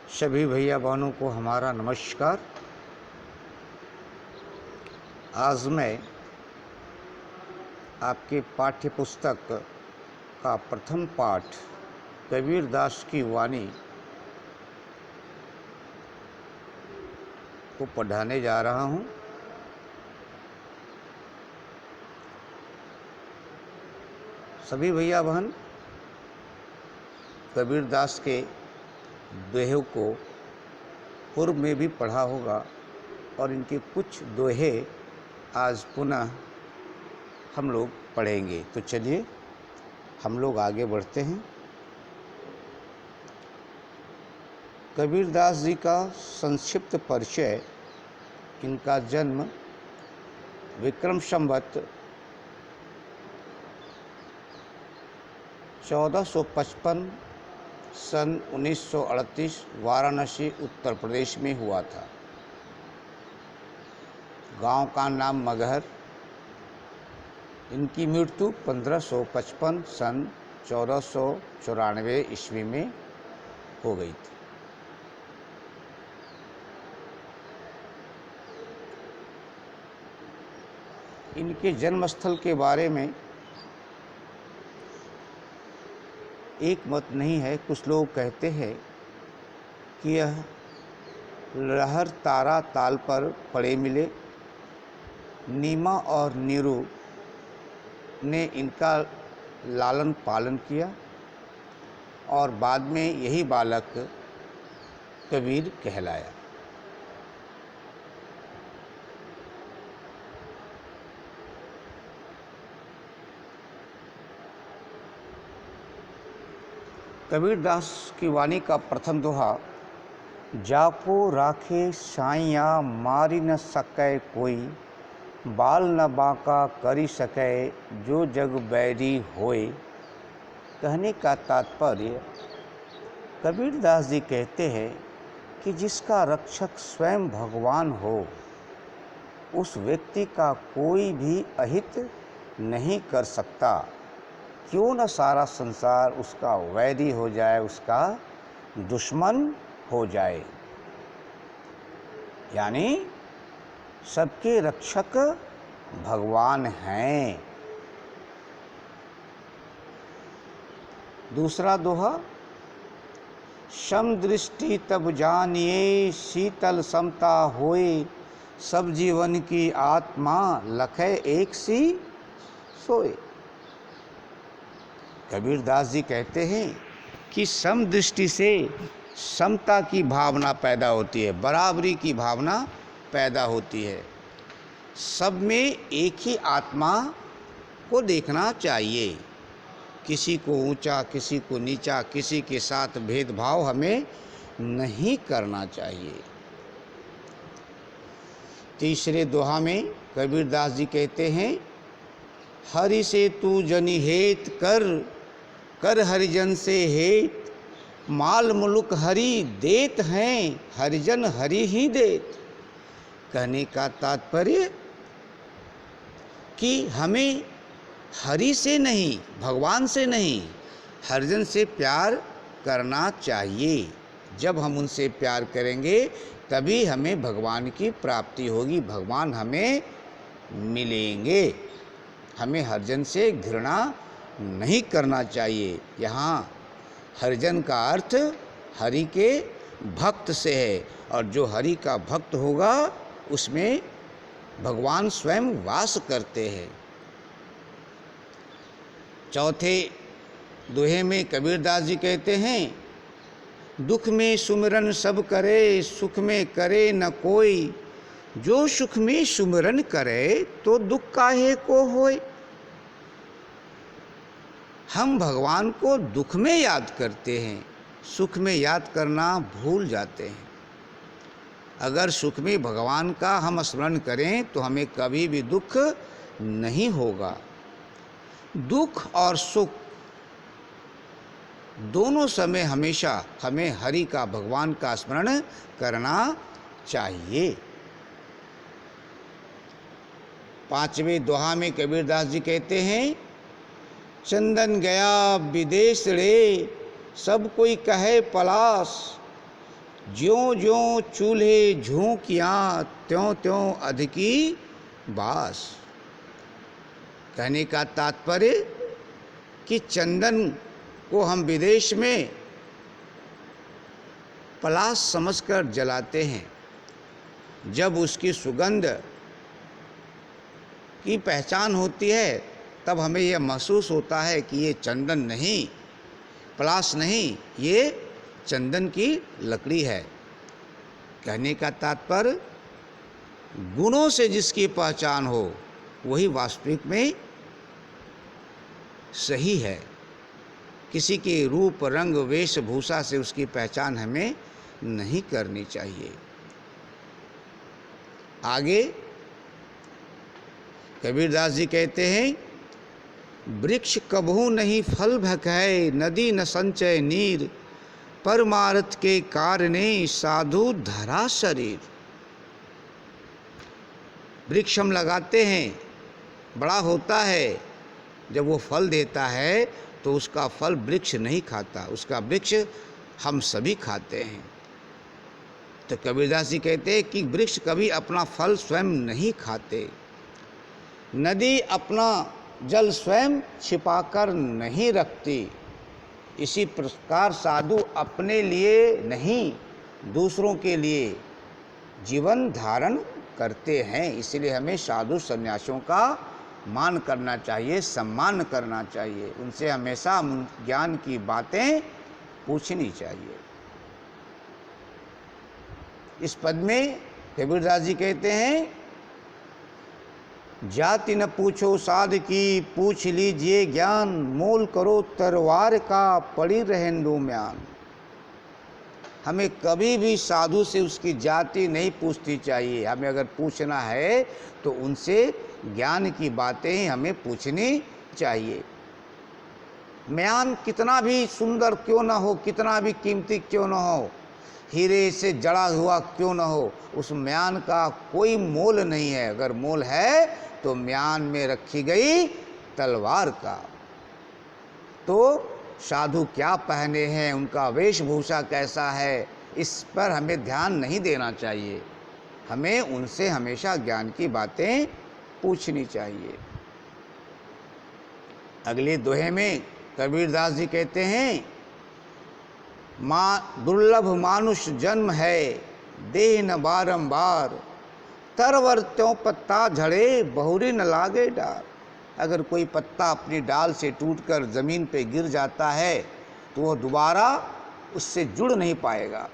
सभी भैया बहनों को हमारा नमस्कार। आज मैं आपके पाठ्य पुस्तक का प्रथम पाठ कबीरदास की वाणी को पढ़ाने जा रहा हूँ। सभी भैया बहन कबीरदास के दोहे को पूर्व में भी पढ़ा होगा और इनके कुछ दोहे आज पुनः हम लोग पढ़ेंगे। तो चलिए हम लोग आगे बढ़ते हैं। कबीरदास जी का संक्षिप्त परिचय। इनका जन्म विक्रम संवत 1455 सन 1938 वाराणसी उत्तर प्रदेश में हुआ था। गांव का नाम मगहर। इनकी मृत्यु 1555 सन 1494 ईस्वी में हो गई थी। इनके जन्मस्थल के बारे में एक मत नहीं है। कुछ लोग कहते हैं कि यह लहर तारा ताल पर पड़े मिले। नीमा और नीरू ने इनका लालन पालन किया और बाद में यही बालक कबीर कहलाया। कबीरदास की वाणी का प्रथम दोहा। जाको राखे साइया मारी न सकै कोई, बाल न बांका करी सकै जो जग बैरी होए। कहने का तात्पर्य कबीरदास जी कहते हैं कि जिसका रक्षक स्वयं भगवान हो उस व्यक्ति का कोई भी अहित नहीं कर सकता। क्यों न सारा संसार उसका वैरी हो जाए, उसका दुश्मन हो जाए। यानी सबके रक्षक भगवान हैं। दूसरा दोहा। समदृष्टि तब जानिए शीतल समता होए, सब जीवन की आत्मा लखै एक सी सोए। कबीरदास जी कहते हैं कि समदृष्टि से समता की भावना पैदा होती है, बराबरी की भावना पैदा होती है। सब में एक ही आत्मा को देखना चाहिए। किसी को ऊंचा, किसी को नीचा, किसी के साथ भेदभाव हमें नहीं करना चाहिए। तीसरे दोहा में कबीरदास जी कहते हैं, हरि से तू जनि हेत कर, कर हरिजन से हेत, माल मुलुक हरि देत हैं, हरिजन हरि ही देत। कहने का तात्पर्य कि हमें हरि से नहीं, भगवान से नहीं, हरिजन से प्यार करना चाहिए। जब हम उनसे प्यार करेंगे तभी हमें भगवान की प्राप्ति होगी, भगवान हमें मिलेंगे। हमें हरिजन से घृणा नहीं करना चाहिए। यहाँ हरिजन का अर्थ हरि के भक्त से है, और जो हरि का भक्त होगा उसमें भगवान स्वयं वास करते हैं। चौथे दोहे में कबीरदास जी कहते हैं, दुख में सुमिरन सब करे, सुख में करे न कोई, जो सुख में सुमिरन करे तो दुख काहे को होए। हम भगवान को दुख में याद करते हैं, सुख में याद करना भूल जाते हैं। अगर सुख में भगवान का हम स्मरण करें तो हमें कभी भी दुख नहीं होगा। दुख और सुख दोनों समय हमेशा हमें हरि का, भगवान का स्मरण करना चाहिए। पांचवें दोहा में कबीरदास जी कहते हैं, चंदन गया विदेश रे, सब कोई कहे पलाश, ज्यों ज्यों चूल्हे झोंकियाँ त्यों त्यों अधिकी बास। कहने का तात्पर्य कि चंदन को हम विदेश में पलाश समझकर जलाते हैं। जब उसकी सुगंध की पहचान होती है तब हमें यह महसूस होता है कि ये चंदन नहीं, पलाश नहीं, ये चंदन की लकड़ी है। कहने का तात्पर्य गुणों से जिसकी पहचान हो वही वास्तविक में सही है। किसी के रूप रंग वेशभूषा से उसकी पहचान हमें नहीं करनी चाहिए। आगे कबीरदास जी कहते हैं, वृक्ष कबहू नहीं फल भकै, नदी न संचय नीर, परमार्थ के कारणे साधु धरा शरीर। वृक्ष हम लगाते हैं, बड़ा होता है, जब वो फल देता है तो उसका फल वृक्ष नहीं खाता, उसका वृक्ष हम सभी खाते हैं। तो कबीरदास जी कहते हैं कि वृक्ष कभी अपना फल स्वयं नहीं खाते, नदी अपना जल स्वयं छिपाकर नहीं रखती, इसी प्रकार साधु अपने लिए नहीं दूसरों के लिए जीवन धारण करते हैं। इसलिए हमें साधु सन्यासियों का मान करना चाहिए, सम्मान करना चाहिए, उनसे हमेशा ज्ञान की बातें पूछनी चाहिए। इस पद में कबीरदास जी कहते हैं, जाति न पूछो साध की, पूछ लीजिए ज्ञान, मोल करो तरवार का, पड़ी रहें दो म्यान। हमें कभी भी साधु से उसकी जाति नहीं पूछनी चाहिए। हमें अगर पूछना है तो उनसे ज्ञान की बातें ही हमें पूछनी चाहिए। म्यान कितना भी सुंदर क्यों ना हो, कितना भी कीमती क्यों ना हो, हीरे से जड़ा हुआ क्यों ना हो, उस म्यान का कोई मोल नहीं है। अगर मोल है तो म्यान में रखी गई तलवार का। तो साधु क्या पहने हैं, उनका वेशभूषा कैसा है, इस पर हमें ध्यान नहीं देना चाहिए। हमें उनसे हमेशा ज्ञान की बातें पूछनी चाहिए। अगले दोहे में कबीरदास जी कहते हैं, दुर्लभ मानुष जन्म है, देह न बारंबार, तरवर त्यों पत्ता झड़े, बहुरी न लागे डार। अगर कोई पत्ता अपनी डाल से टूटकर ज़मीन पे गिर जाता है तो वह दोबारा उससे जुड़ नहीं पाएगा।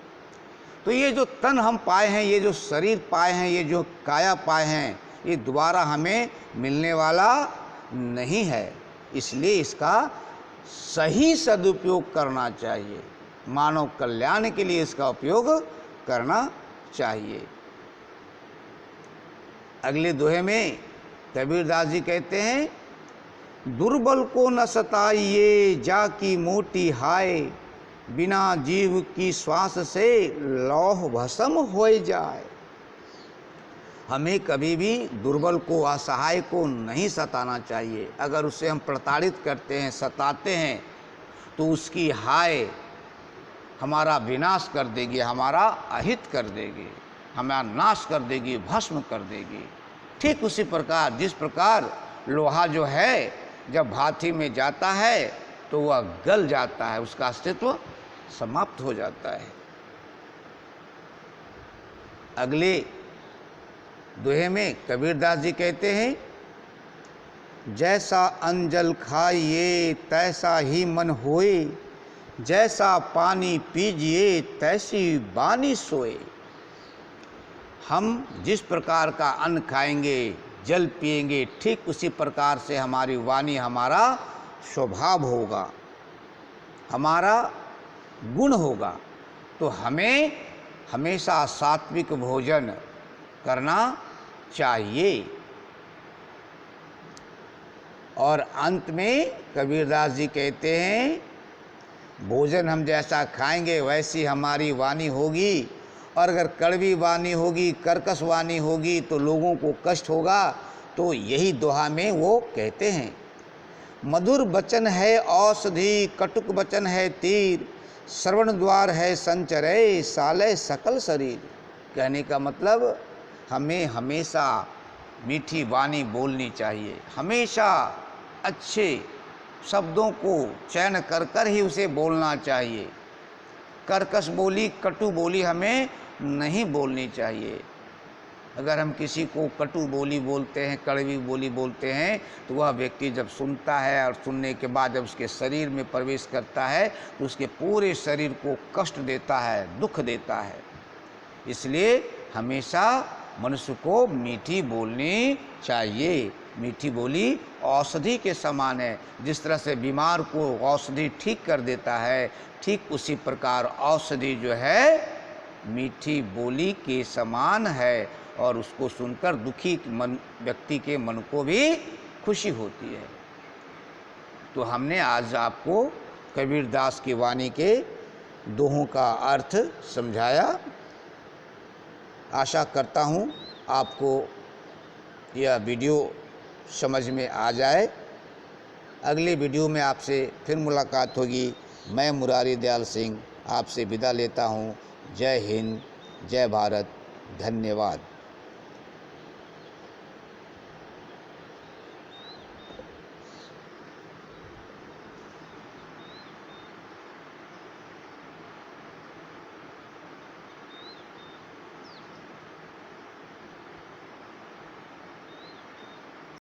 तो ये जो तन हम पाए हैं, ये जो शरीर पाए हैं, ये जो काया पाए हैं, ये दोबारा हमें मिलने वाला नहीं है। इसलिए इसका सही सदुपयोग करना चाहिए, मानव कल्याण के लिए इसका उपयोग करना चाहिए। अगले दोहे में कबीरदास जी कहते हैं, दुर्बल को न सताइए, जाकी मोटी हाय, बिना जीव की श्वास से लौह भस्म हो जाए। हमें कभी भी दुर्बल को, असहाय को नहीं सताना चाहिए। अगर उसे हम प्रताड़ित करते हैं, सताते हैं, तो उसकी हाय हमारा विनाश कर देगी, हमारा अहित कर देगी, हमारा नाश कर देगी, भस्म कर देगी। ठीक उसी प्रकार जिस प्रकार लोहा जो है जब भाथी में जाता है तो वह गल जाता है, उसका अस्तित्व समाप्त हो जाता है। अगले दोहे में कबीरदास जी कहते हैं, जैसा अंजल खाइए तैसा ही मन होए, जैसा पानी पीजिए तैसी बानी सोए। हम जिस प्रकार का अन्न खाएंगे, जल पिएंगे, ठीक उसी प्रकार से हमारी वाणी, हमारा स्वभाव होगा, हमारा गुण होगा। तो हमें हमेशा सात्विक भोजन करना चाहिए। और अंत में कबीरदास जी कहते हैं, भोजन हम जैसा खाएंगे वैसी हमारी वाणी होगी, और अगर कड़वी वाणी होगी, कर्कश वाणी होगी तो लोगों को कष्ट होगा। तो यही दोहा में वो कहते हैं, मधुर वचन है औषधि, कटुक वचन है तीर, श्रवण द्वार है संचरे साले सकल शरीर। कहने का मतलब हमें हमेशा मीठी वाणी बोलनी चाहिए, हमेशा अच्छे शब्दों को चयन कर कर ही उसे बोलना चाहिए। कर्कश बोली, कटु बोली हमें नहीं बोलनी चाहिए। अगर हम किसी को कटु बोली बोलते हैं, कड़वी बोली बोलते हैं, तो वह व्यक्ति जब सुनता है और सुनने के बाद जब उसके शरीर में प्रवेश करता है तो उसके पूरे शरीर को कष्ट देता है, दुख देता है। इसलिए हमेशा मनुष्य को मीठी बोलनी चाहिए। मीठी बोली औषधि के समान है। जिस तरह से बीमार को औषधि ठीक कर देता है, ठीक उसी प्रकार औषधि जो है मीठी बोली के समान है, और उसको सुनकर दुखी मन व्यक्ति के मन को भी खुशी होती है। तो हमने आज आपको कबीरदास की वाणी के दोहों का अर्थ समझाया। आशा करता हूँ आपको यह वीडियो समझ में आ जाए। अगले वीडियो में आपसे फिर मुलाकात होगी। मैं मुरारी दयाल सिंह आपसे विदा लेता हूँ। जय हिंद, जय भारत, धन्यवाद।